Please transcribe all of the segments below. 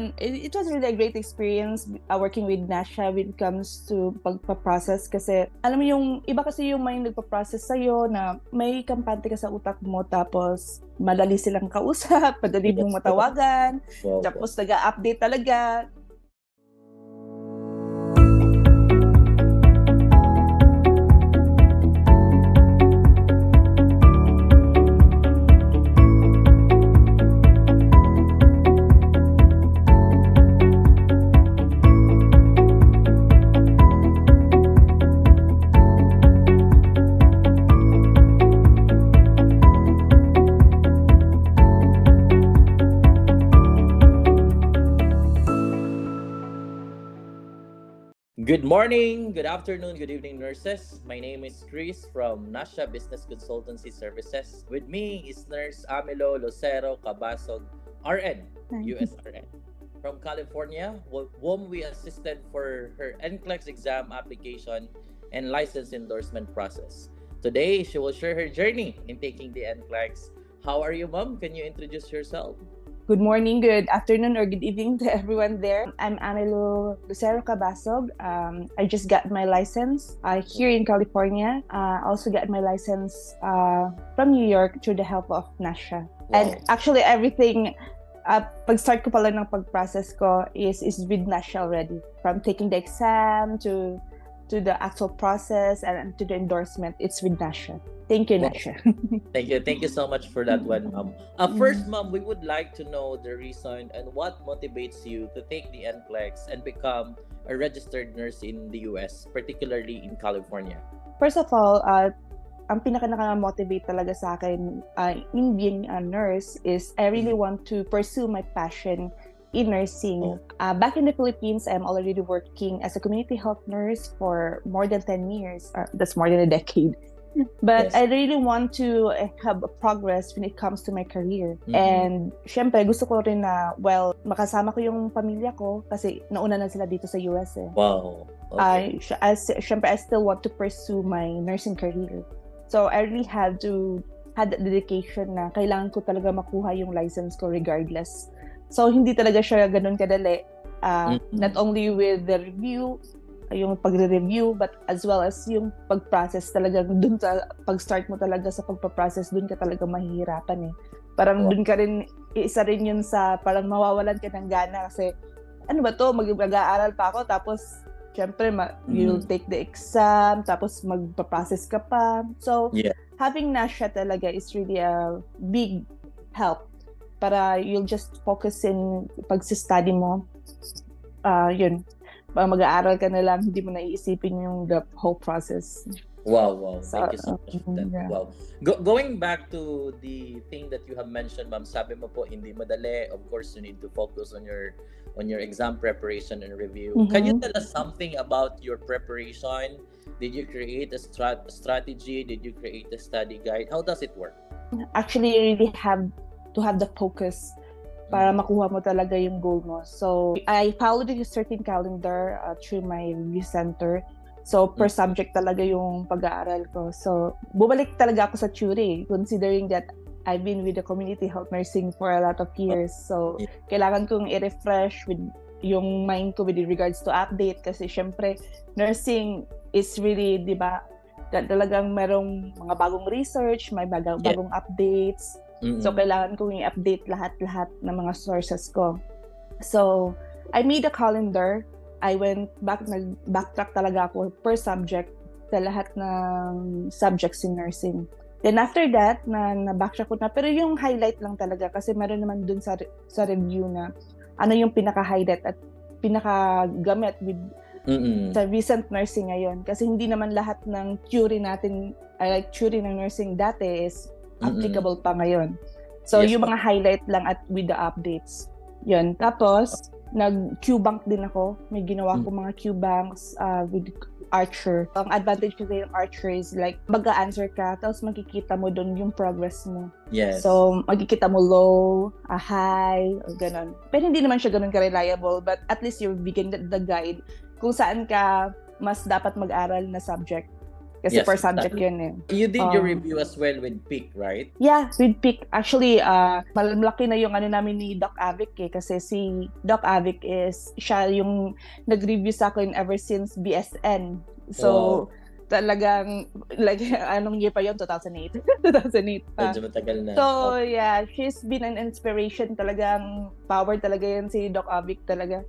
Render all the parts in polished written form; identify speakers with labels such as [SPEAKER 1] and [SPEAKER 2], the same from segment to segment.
[SPEAKER 1] It was really a great experience working with Nasha when it comes to pagpaprocess kasi alam mo yung iba kasi yung may nagpaprocess sa'yo na may kampante ka sa utak mo tapos madali silang kausap, madali mong matawagan,
[SPEAKER 2] Wow.
[SPEAKER 1] tapos nag-a-update talaga.
[SPEAKER 2] Good morning, good afternoon, good evening, nurses. My name is Chris from Nasha Business Consultancy Services. With me is Nurse Amelo Lucero Cabasog, RN, USRN. From California, whom we assisted for her NCLEX exam application and license endorsement process. Today, she will share her journey in taking the NCLEX. How are you, Mom? Can you introduce yourself?
[SPEAKER 1] Good morning, good afternoon, or good evening to everyone there. I'm Amelo Lucero Cabasog. I just got my license here in California. Also got my license from New York through the help of Nasha.
[SPEAKER 2] Wow.
[SPEAKER 1] And actually everything, pag-start ko pala ng pag-process ko is with Nasha already. From taking the exam to the actual process and to the endorsement, it's with Nasha. Thank you,
[SPEAKER 2] Wow.
[SPEAKER 1] Nasha.
[SPEAKER 2] Thank you so much for that one, Mom. First, Mom, we would like to know the reason and what motivates you to take the NCLEX and become a registered nurse in the US, particularly in California.
[SPEAKER 1] First of all, ang pinaka-motivate talaga sa akin in being a nurse is I really want to pursue my passion in nursing. Back in the Philippines, I'm already working as a community health nurse for more than 10 years. That's more than a decade. But
[SPEAKER 2] Yes.
[SPEAKER 1] I really want to have a progress when it comes to my career. And syempre, gusto ko rin na, makasama ko yung pamilya ko kasi nauna na sila dito sa US eh.
[SPEAKER 2] Wow. Okay.
[SPEAKER 1] Syempre, I still want to pursue my nursing career. So I really had that dedication na kailangan ko talaga makuha yung license ko regardless. So hindi talaga siya ganun kadali. Not only with the review, yung pagre-review, but as well as yung pag-process talaga. Dun sa pag-start mo talaga sa pagpa-process, dun ka talaga mahihirapan eh. Parang dun ka rin, isa rin yun sa parang mawawalan ka ng gana kasi ano ba to, mag-aaral pa ako tapos syempre you'll take the exam tapos magpa-process ka pa. So having Nasha talaga is really a big help para you'll just focus in pag-study mo. Yun. Mag-aaral ka na lang, hindi mo naiisipin yung the whole process.
[SPEAKER 2] Wow. Thank you so much for that.
[SPEAKER 1] Yeah.
[SPEAKER 2] Wow. Going back to the thing that you have mentioned, Ma'am, sabi mo po hindi madali. Of course, you need to focus on your exam preparation and review. Can you tell us something about your preparation? Did you create a strategy? Did you create a study guide? How does it work?
[SPEAKER 1] Actually, you really have to have the focus para makuha mo talaga yung goal mo. So, I followed a certain calendar through my review center. So, per subject talaga yung pag-aaral ko. So, bumalik talaga ako sa theory, considering that I've been with the community health nursing for a lot of years. So, kailangan kong i-refresh with yung mind ko with regards to update kasi syempre, nursing is really, di ba, talagang merong mga bagong research, may bagong updates. So, kailangan kong i-update lahat-lahat ng mga sources ko. So, I made a calendar. I went back, nag-backtrack talaga ako per subject sa lahat ng subjects in nursing. Then after that, na-backtrack ko na. Pero yung highlight lang talaga kasi meron naman dun sa review na ano yung pinaka-highlight at pinaka-gamit with sa recent nursing ngayon. Kasi hindi naman lahat ng theory natin, theory ng nursing dati is applicable pa ngayon. So, yung mga highlight lang at with the updates. Yun. Tapos, nag-Q-bank din ako. May ginawa ko mga Q-banks with Archer. Ang advantage kasi yung Archer is like, mag-a-answer ka, tapos makikita mo doon yung progress mo.
[SPEAKER 2] Yes.
[SPEAKER 1] So, makikita mo low, high, or ganun. Pero hindi naman siya ganun ka-reliable, but at least you're bigyan the guide kung saan ka mas dapat mag-aral na subject. Kasi
[SPEAKER 2] Yes,
[SPEAKER 1] per subject
[SPEAKER 2] exactly.
[SPEAKER 1] yun eh.
[SPEAKER 2] You did your
[SPEAKER 1] Um,
[SPEAKER 2] review as well with PIC, right?
[SPEAKER 1] Yeah, with Pick. Actually, malaki na yung ano namin ni Doc Avic eh. Kasi si Doc Avic siya yung nag-review sa akin ever since BSN. So,
[SPEAKER 2] Wow.
[SPEAKER 1] talagang, like, anong year pa yun? 2008? 2008 pa.
[SPEAKER 2] Medyo matagal na.
[SPEAKER 1] So, yeah, she's been an inspiration talagang. Power talaga yan si Doc Avic talaga.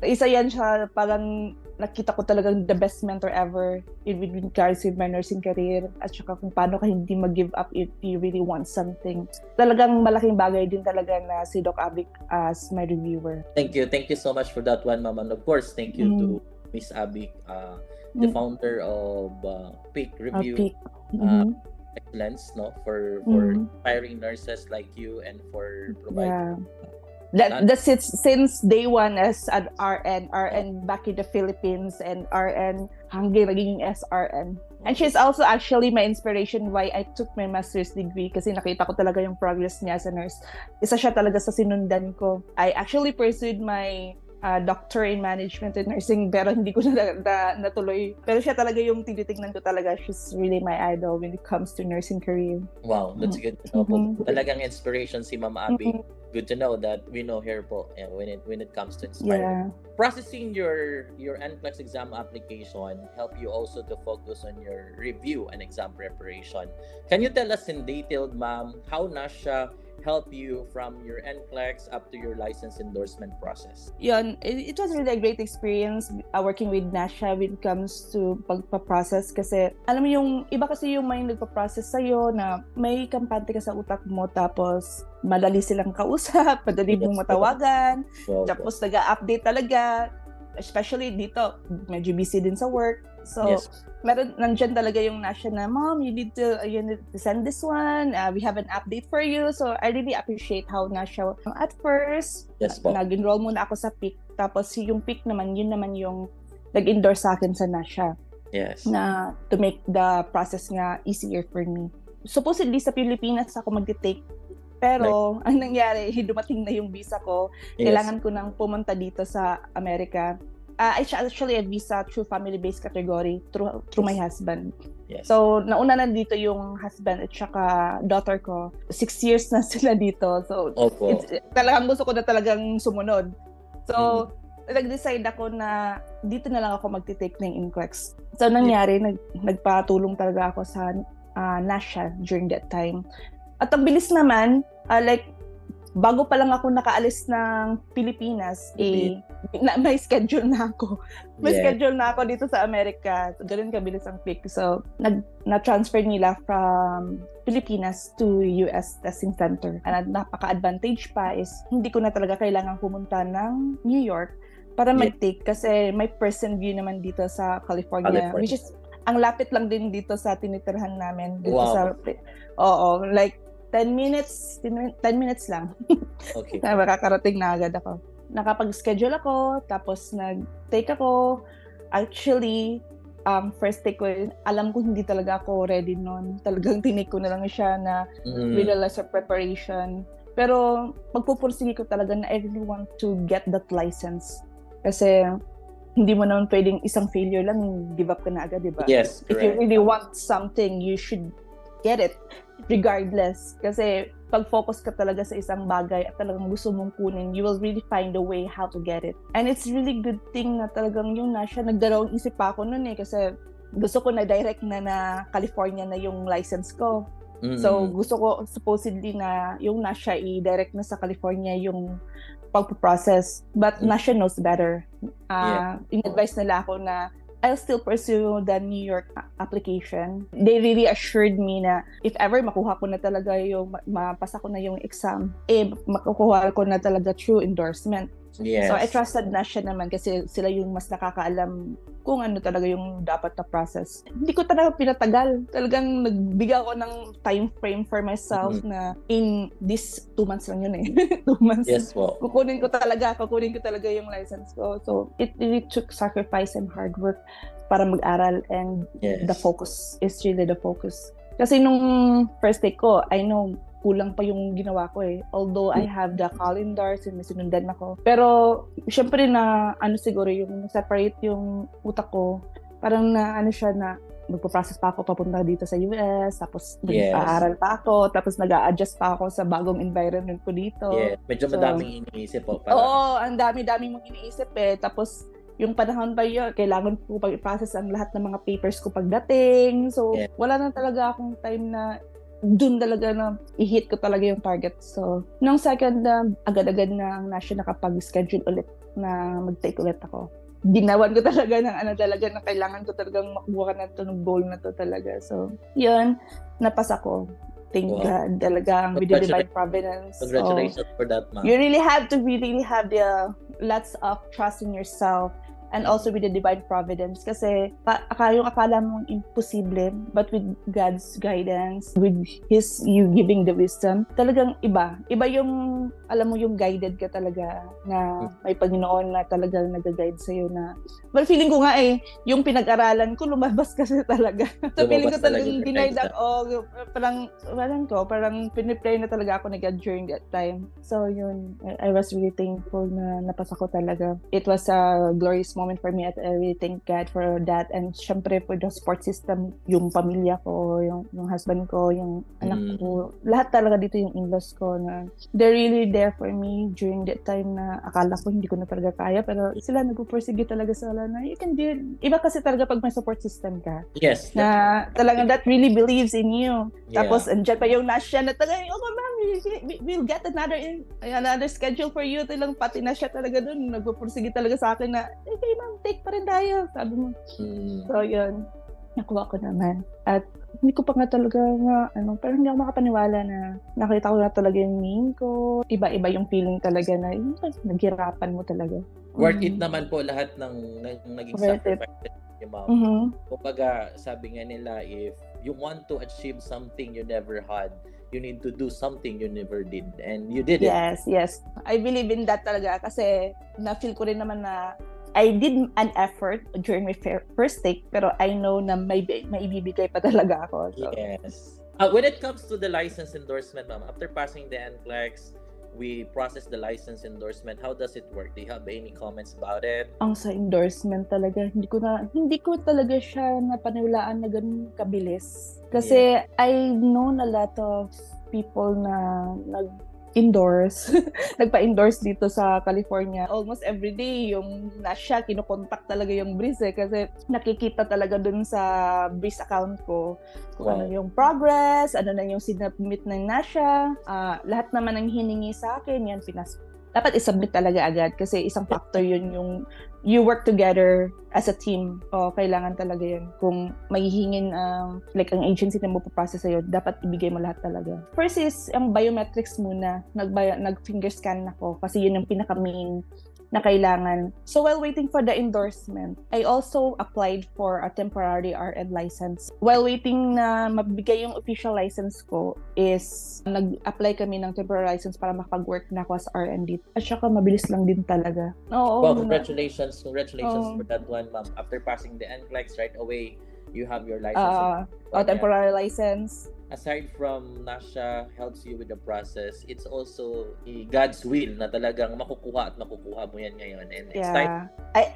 [SPEAKER 1] Isa yan siya, parang nakita ko talagang the best mentor ever in regards with my nursing career at saka kung paano ka hindi mag-give up if you really want something. Talagang malaking bagay din talaga na si Doc Avic as my reviewer.
[SPEAKER 2] Thank you. Thank you so much for that one, ma'am. And of course, thank you to Miss Abic, the founder of PIC Review.
[SPEAKER 1] Pick. Mhm.
[SPEAKER 2] Excellence, no, for inspiring nurses like you and for providing.
[SPEAKER 1] Yeah. That's it since day one as an RN back in the Philippines and RN hanggang naging SRN. And she's also actually my inspiration why I took my master's degree kasi nakita ko talaga yung progress niya as a nurse. Isa siya talaga sa sinundan ko. I actually pursued my doctor in management and nursing pero hindi ko na natuloy. Pero siya talaga yung tinitingnan ko talaga. She's really my idol when it comes to nursing career.
[SPEAKER 2] Wow, that's good to know po. Talagang inspiration si Ma'am Abby. Good to know that we know her po when it comes to inspiring.
[SPEAKER 1] Yeah.
[SPEAKER 2] Processing your NCLEX exam application help you also to focus on your review and exam preparation. Can you tell us in detail, ma'am, how NASHA help you from your NCLEX up to your license endorsement process?
[SPEAKER 1] Yun, it was really a great experience working with NASHA when it comes to pagpa-process kasi alam mo yung iba kasi yung may nagpa-process sa'yo na may kampante ka sa utak mo tapos madali silang kausap, madali mong matawagan, tapos nag-update talaga, especially dito, medyo busy din sa work. So, nandyan talaga yung NASHA na, Mom, you need to send this one. We have an update for you. So, I really appreciate how NASHA, at first, nag-enroll muna ako sa PIC. Tapos, yung PIC naman, yun naman yung nag-endorse sa akin sa NASHA.
[SPEAKER 2] Yes.
[SPEAKER 1] Na to make the process nga easier for me. Supposedly, sa Pilipinas ako mag-take. Pero, ang nangyari, dumating na yung visa ko. Kailangan ko nang pumunta dito sa Amerika. Actually, a visa through family-based category through my husband.
[SPEAKER 2] Yes.
[SPEAKER 1] So, nauna na dito yung husband at saka daughter ko. 6 years na sila dito. So, talagang gusto ko na talagang sumunod. So, nag-decide ako na dito na lang ako magti-take ng NCLEX. So, nangyari, nagpatulong talaga ako sa NASHA during that time. At ang bilis naman, bago pa lang ako nakaalis ng Pilipinas, may schedule na ako. May schedule na ako dito sa Amerika. So, ganun kabilis ang PIC. So, na-transfer nila from Pilipinas to US Testing Center. And napaka-advantage pa is hindi ko na talaga kailangan pumunta ng New York para mag-take kasi may person view naman dito sa California. Which is, ang lapit lang din dito sa tinitirhan namin. Dito sa, 10 minutes lang.
[SPEAKER 2] Okay.
[SPEAKER 1] Makakarating na agad ako. Nakapag-schedule ako, tapos nag-take ako. Actually, first take ko, alam ko hindi talaga ako ready noon. Talagang tinake ko na lang siya na with a lesser preparation. Pero pagpupursige ko talaga na I really want to get that license. Kasi hindi mo naman pwedeng isang failure lang, give up ka na agad, di ba?
[SPEAKER 2] Yes, correct.
[SPEAKER 1] If you really want something, you should get it. Regardless, kasi pag focus ka talaga sa isang bagay at talagang gusto mong kunin, you will really find a way how to get it. And it's really good thing na talagang yung NASHA, nagdarawang isip pa ako nun kasi gusto ko na direct na California na yung license ko. So gusto ko supposedly na yung NASHA i-direct na sa California yung pagpo-process. But NASHA knows better. In-advise nila ako na I'll still pursue the New York application. They really assured me na if ever makuha ko na talaga mapasa ko na yung exam, makukuha ko na talaga through endorsement.
[SPEAKER 2] Yes.
[SPEAKER 1] So I trusted NASHA naman kasi sila yung mas nakakaalam kung ano talaga yung dapat na process. Hindi ko talaga pinatagal. Talagang nagbigay ako ng time frame for myself na in this 2 months lang yun 2 months.
[SPEAKER 2] Yes, well.
[SPEAKER 1] Kukunin ko talaga yung license ko. So it really took sacrifice and hard work para mag-aral and the focus is really the focus. Kasi nung first take ko, I know kulang pa yung ginawa ko Although I have the calendars and may sinundan ako. Pero, syempre na, siguro yung separate yung utak ko. Parang na, siya na, magpo-process pa ako papunta dito sa US, tapos
[SPEAKER 2] Yes.
[SPEAKER 1] mag-aaral pa ako, tapos nag-a-adjust pa ako sa bagong environment ko dito.
[SPEAKER 2] Yeah, medyo
[SPEAKER 1] So,
[SPEAKER 2] madaming iniisip po.
[SPEAKER 1] Oo, ang dami-dami mong iniisip eh. Tapos, yung panahon pa yun, kailangan ko pag-process ang lahat ng mga papers ko pagdating. So,
[SPEAKER 2] Yeah.
[SPEAKER 1] wala na talaga akong time na dun talaga na i-hit ko talaga yung target. So, nung second na agad-agad na ang Nasha nakapag-schedule ulit na mag-take ulit ako. Ginawan ko talaga ng talaga na kailangan ko talagang makuha na to ng goal na to talaga. So, yun, napasa ko. Thank
[SPEAKER 2] Wow.
[SPEAKER 1] God. Talagang with the divine providence. So,
[SPEAKER 2] Congratulations for that, ma'am.
[SPEAKER 1] you really have to have the lots of trust in yourself and also with the divine providence kasi yung akala mong imposible but with God's guidance, with you giving the wisdom, talagang iba yung alam mo yung guided ka talaga na may Panginoon na talagang nag-guide sa'yo na well feeling ko nga yung pinag-aralan ko lumabas kasi talaga so feeling ko talagang denied parang pinipray na talaga ako na God during that time. So yun, I was really thankful na napasa ko talaga. It was a glorious moment for me at I really thank God for that and syempre for the support system, yung pamilya ko, yung husband ko, yung anak ko, lahat talaga dito yung in-laws ko na they're really there for me during that time na akala ko hindi ko na talaga kaya pero sila nagpupursige talaga sila na you can do it. Iba kasi talaga pag may support system ka.
[SPEAKER 2] Yes.
[SPEAKER 1] Na talagang that really believes in you.
[SPEAKER 2] Yeah.
[SPEAKER 1] Tapos andyan pa yung Nasha na talagang ma'am, we'll get another schedule for you. Talang pati na siya talaga dun. Nagpupursige talaga sa akin na okay ma'am, take pa rin tayo. Sabi mo. So yun, nakuha ko naman. At hindi ko pa nga talaga parang hindi ako makapaniwala na nakita ko na talaga yung name ko. Iba-iba yung feeling talaga na naghirapan mo talaga.
[SPEAKER 2] Worth it naman po lahat ng naging sacrifice niyo, ma'am. Kumbaga, sabi nga nila, if you want to achieve something you never had, you need to do something you never did. And you did it.
[SPEAKER 1] Yes. I believe in that talaga kasi na-feel ko rin naman na I did an effort during my first take pero I know na may ibibigay pa talaga ako. So.
[SPEAKER 2] Yes. When it comes to the license endorsement, ma'am, after passing the NCLEX, we process the license endorsement. How does it work? Do you have any comments about it?
[SPEAKER 1] Ang sa endorsement talaga, hindi ko talaga siya napaniwalaan na ganun kabilis. Kasi I known a lot of people na nagpa-endorse dito sa California. Almost every day, yung Nasha, kinukontak talaga yung Breeze kasi nakikita talaga dun sa Breeze account ko kung ano yung progress, ano na yung sinubmit ng Nasha. Lahat naman ang hiningi sa akin, yan dapat isubmit talaga agad kasi isang factor yun yung you work together as a team. Kailangan talaga yun. Kung mahihingin like ang agency na magpaprocess sa'yo, dapat ibigay mo lahat talaga. First is ang biometrics muna. Nag-finger scan ako kasi yun yung pinaka-main na kailangan. So while waiting for the endorsement, I also applied for a temporary RN license. While waiting na mabigay yung official license ko is nag-apply kami ng temporary license para makapag-work na ako as RN dito. At saka mabilis lang din talaga.
[SPEAKER 2] Well, congratulations for that one, ma'am. After passing the NCLEX right away, you have your license.
[SPEAKER 1] Temporary license.
[SPEAKER 2] Aside from Nasha helps you with the process, it's also God's will na talagang makukuha mo yan ngayon. And it's time.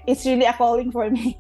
[SPEAKER 1] It's really a calling for me.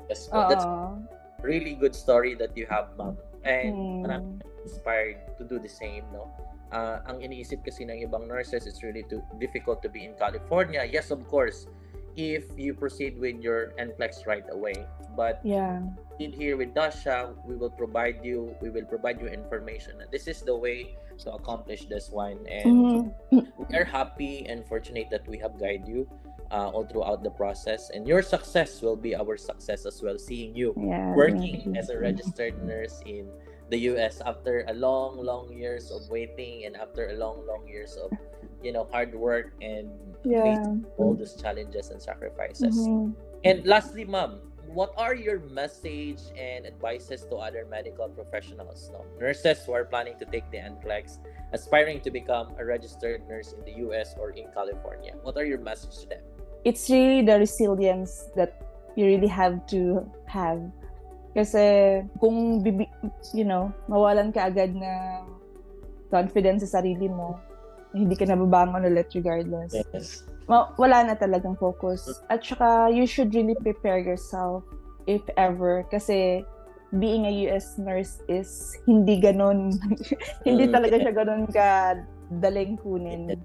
[SPEAKER 2] Yes, that's a really good story that you have, ma'am. And I'm inspired to do the same, no? Ang iniisip kasi ng ibang nurses, it's really too difficult to be in California. Yes, of course, if you proceed with your NCLEX right away. But in here with Nasha, we will provide you information. And this is the way to accomplish this one. And we are happy and fortunate that we have guided you all throughout the process. And your success will be our success as well, seeing you working as a registered nurse in the US after a long years of waiting and after a long years of hard work and facing all these challenges and sacrifices. And lastly, ma'am, what are your message and advices to other medical professionals, nurses who are planning to take the NCLEX, aspiring to become a registered nurse in the US or in California? What are your message to them?
[SPEAKER 1] It's really the resilience that you really have to have. Kasi kung mawalan ka agad na confidence sa sarili mo, hindi ka nababangon ulit regardless.
[SPEAKER 2] Yes.
[SPEAKER 1] Wala na talagang focus. At saka, you should really prepare yourself if ever. Kasi being a US nurse is hindi ganun. Hindi talaga siya ganun daling kunin.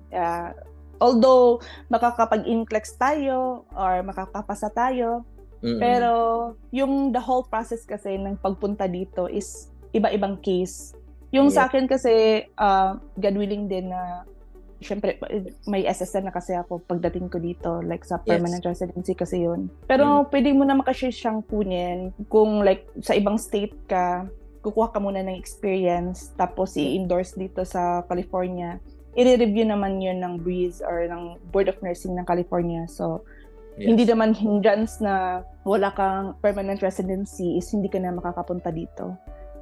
[SPEAKER 1] Although makakapag-NCLEX tayo or makakapasa tayo, pero yung the whole process kasi ng pagpunta dito is iba-ibang case. Yung sa akin kasi, God willing din na syempre, may SSN na kasi ako pagdating ko dito, like sa permanent residency kasi yun. Pero pwede mo na makashare siyang kunin kung like sa ibang state ka, kukuha ka muna ng experience, tapos i-endorse dito sa California. I-review naman yun ng BRIS or ng Board of Nursing ng California. So, hindi naman hindrance na wala kang permanent residency is hindi ka na makakapunta dito.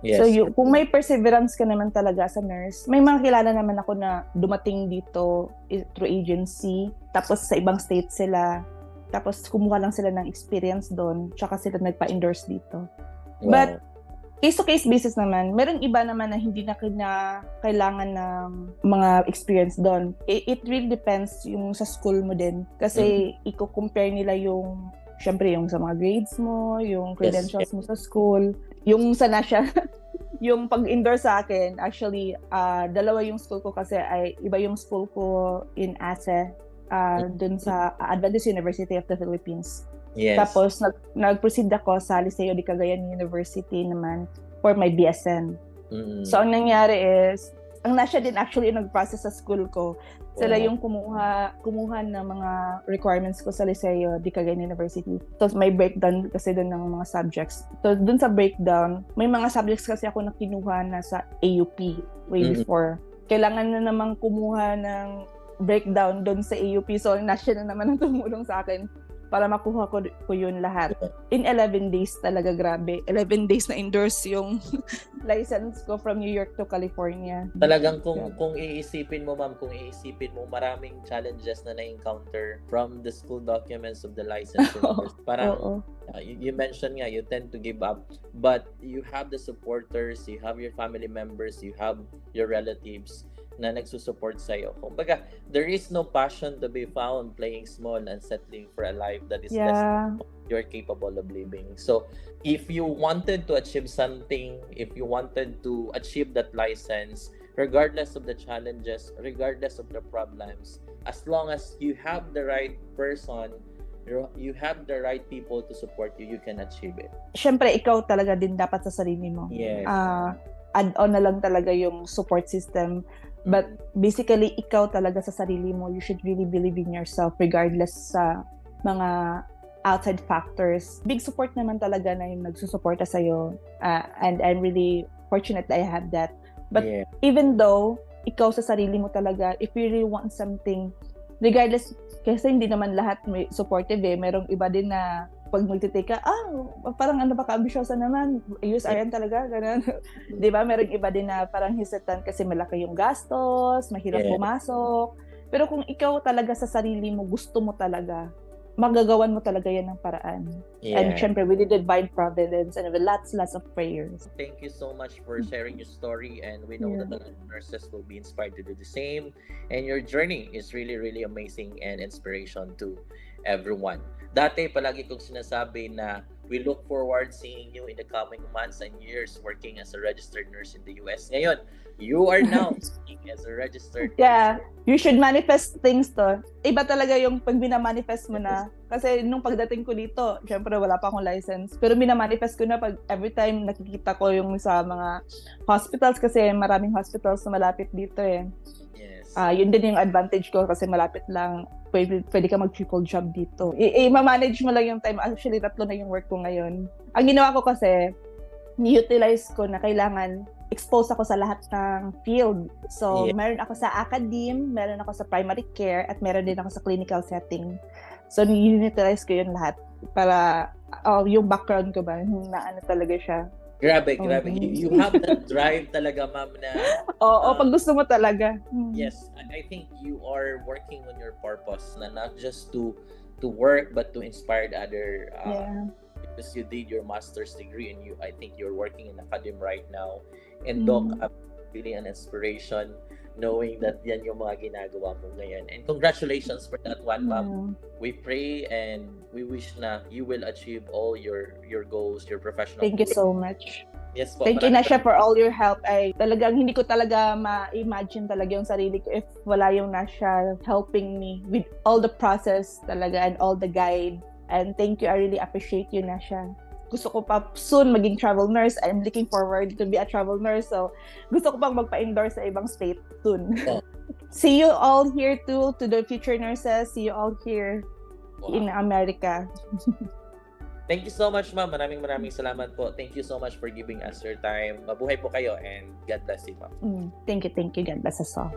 [SPEAKER 1] So, kung may perseverance ka naman talaga sa nurse, may mga kilala naman ako na dumating dito through agency, tapos sa ibang state sila, tapos kumuha lang sila ng experience doon, tsaka sila nagpa-endorse dito. Wow. But, case-to-case basis naman, merong iba naman na hindi na kailangan ng mga experience doon. It really depends yung sa school mo din. Kasi i-compare nila yung, syempre yung sa mga grades mo, yung credentials mo sa school, yung sa NASHA, yung pag-endorse sa akin, actually, dalawa yung school ko kasi ay iba yung school ko in ASE, dun sa Adventist University of the Philippines. Yes. Tapos, nag-proceed ako sa Liceo de Cagayan University naman for my BSN. So, ang nangyari is, ang NASHA din actually nag-process sa school ko. Sila yung kumuha ng mga requirements ko sa Liceo de Cagayan University. So, may breakdown kasi doon ng mga subjects. So, doon sa breakdown, may mga subjects kasi ako na kinuha na sa AUP way before. Kailangan na namang kumuha ng breakdown doon sa AUP. So, NASHA na naman ang tumulong sa akin para makuha ko yun lahat. In 11 days talaga, grabe. 11 days na endorse yung license ko from New York to California.
[SPEAKER 2] Talagang kung iisipin mo, ma'am, maraming challenges na na-encounter from the school documents of the license. Parang, you mentioned nga, you tend to give up. But you have the supporters, you have your family members, you have your relatives na nagsusupport sa'yo. Kumbaga, there is no passion to be found playing small and settling for a life that is less than you're capable of living. So, if you wanted to achieve something, if you wanted to achieve that license, regardless of the challenges, regardless of the problems, as long as you have the right person, you have the right people to support you, you can achieve it.
[SPEAKER 1] Siyempre, ikaw talaga din dapat sa sarili mo.
[SPEAKER 2] Yes.
[SPEAKER 1] Add-on na lang talaga yung support system. But basically, ikaw talaga sa sarili mo, you should really believe in yourself regardless sa mga outside factors. Big support naman talaga na yung nagsusuporta sa'yo. And I'm really fortunate that I have that. But even though, ikaw sa sarili mo talaga, if you really want something, regardless, kasi hindi naman lahat may supportive merong iba din na pag magtitake ka, parang ano ba ka-ambisyosa naman, USRN talaga, ganun. Di ba? Merong iba din na parang hesitant kasi malaki yung gastos, mahirap pumasok. Pero kung ikaw talaga sa sarili mo, gusto mo talaga, magagawan mo talaga yan ng paraan. And syempre, with the divine providence and with lots of prayers.
[SPEAKER 2] Thank you so much for sharing your story, and we know that the nurses will be inspired to do the same. And your journey is really, really amazing and inspiration to everyone. Dati, palagi kong sinasabi na we look forward seeing you in the coming months and years working as a registered nurse in the US. Ngayon, you are now working as a registered nurse.
[SPEAKER 1] You should manifest things to. Iba talaga yung pag minamanifest mo na. Kasi nung pagdating ko dito, syempre wala pa akong license. Pero minamanifest ko na pag every time nakikita ko yung sa mga hospitals kasi maraming hospitals na malapit dito
[SPEAKER 2] Yes.
[SPEAKER 1] Yun din yung advantage ko kasi malapit lang. Pwede ka mag-triple job dito. I-manage mo lang yung time. Actually, 3 na yung work ko ngayon. Ang ginawa ko kasi, ni-utilize ko na kailangan expose ako sa lahat ng field. So, meron ako sa academe, meron ako sa primary care, at meron din ako sa clinical setting. So, ni-utilize ko yun lahat para yung background ko ba, na ano talaga siya.
[SPEAKER 2] Grabe. You have that drive talaga, ma'am, na...
[SPEAKER 1] pag gusto mo talaga.
[SPEAKER 2] Yes, I think you are working on your purpose, na not just to work, but to inspire other... Because you did your master's degree, and I think you're working in academia right now. And Doc, really an inspiration knowing that yan yung mga ginagawa mo ngayon. And congratulations for that one, ma'am. We pray and we wish na you will achieve all your goals, your professional
[SPEAKER 1] Thank you
[SPEAKER 2] goals.
[SPEAKER 1] so much.
[SPEAKER 2] Yes po.
[SPEAKER 1] Thank you, Nasha, for all your help. Ay, talagang hindi ko talaga ma-imagine talaga yung sarili ko if wala yung Nasha helping me with all the process talaga and all the guide. And thank you. I really appreciate you, Nasha. Gusto ko pa soon maging travel nurse. I'm looking forward to be a travel nurse. So, gusto ko pang magpa-endorse sa ibang state soon.
[SPEAKER 2] Oh.
[SPEAKER 1] See you all here too, to the future nurses. See you all here in
[SPEAKER 2] Wow.
[SPEAKER 1] America.
[SPEAKER 2] Thank you so much, ma'am. Maraming salamat po. Thank you so much for giving us your time. Mabuhay po kayo and God bless you, ma'am.
[SPEAKER 1] Thank you. God bless us all.